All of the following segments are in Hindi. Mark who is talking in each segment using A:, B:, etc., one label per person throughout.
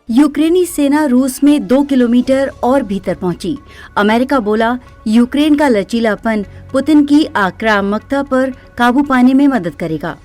A: यूक्रेनी सेना रूस में 2 किलोमीटर और भीतर पहुंची। अमेरिका बोला यूक्रेन का लचीलापन पुतिन की आक्रामकता पर काबू पाने में मदद करेगा।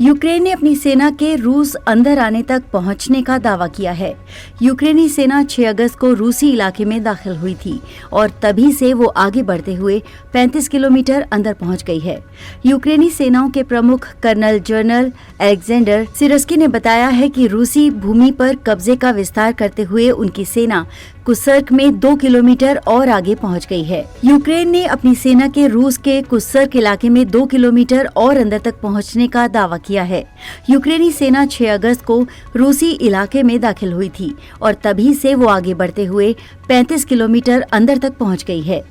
A: यूक्रेन ने अपनी सेना के रूस अंदर आने तक पहुंचने का दावा किया है। यूक्रेनी सेना 6 अगस्त को रूसी इलाके में दाखिल हुई थी और तभी से वो आगे बढ़ते हुए 35 किलोमीटर अंदर पहुंच गई है। यूक्रेनी सेनाओं के प्रमुख कर्नल जनरल अलेक्जेंडर सिरस्की ने बताया है कि रूसी भूमि पर कब्जे का विस्तार करते हुए उनकी सेना कुर्स्क में 2 किलोमीटर और आगे पहुंच गई है। यूक्रेन ने अपनी सेना के रूस के कुर्स्क इलाके में 2 किलोमीटर और अंदर तक पहुंचने का दावा किया है। यूक्रेनी सेना 6 अगस्त को रूसी इलाके में दाखिल हुई थी और तभी से वो आगे बढ़ते हुए 35 किलोमीटर अंदर तक पहुंच गई है।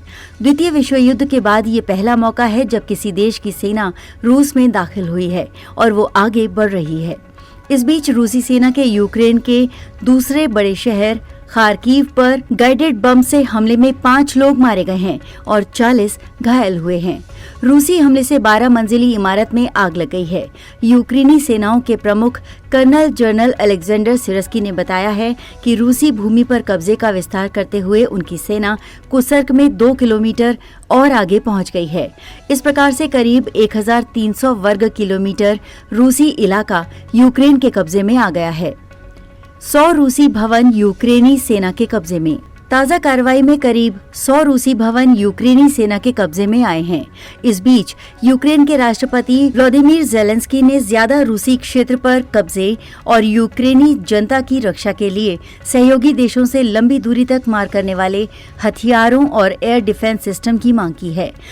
A: द्वितीय विश्व युद्ध के बाद ये पहला मौका है जब किसी देश की सेना रूस में दाखिल हुई है और वो आगे बढ़ रही है। इस बीच रूसी सेना के यूक्रेन के दूसरे बड़े शहर खार्किव पर गाइडेड बम से हमले में 5 लोग मारे गए हैं और 40 घायल हुए हैं। रूसी हमले से 12 मंजिली इमारत में आग लग गई है। यूक्रेनी सेनाओं के प्रमुख कर्नल जनरल अलेक्जेंडर सिरस्की ने बताया है कि रूसी भूमि पर कब्जे का विस्तार करते हुए उनकी सेना कुर्स्क में 2 किलोमीटर और आगे पहुंच गई है। इस प्रकार से करीब 1300 वर्ग किलोमीटर रूसी इलाका यूक्रेन के कब्जे में आ गया है। 100 रूसी भवन यूक्रेनी सेना के कब्जे में। ताजा कार्रवाई में करीब 100 रूसी भवन यूक्रेनी सेना के कब्जे में आए हैं। इस बीच यूक्रेन के राष्ट्रपति व्लादिमीर ज़ेलेंस्की ने ज्यादा रूसी क्षेत्र पर कब्जे और यूक्रेनी जनता की रक्षा के लिए सहयोगी देशों से लंबी दूरी तक मार करने वाले हथियारों और एयर डिफेंस सिस्टम की मांग की है।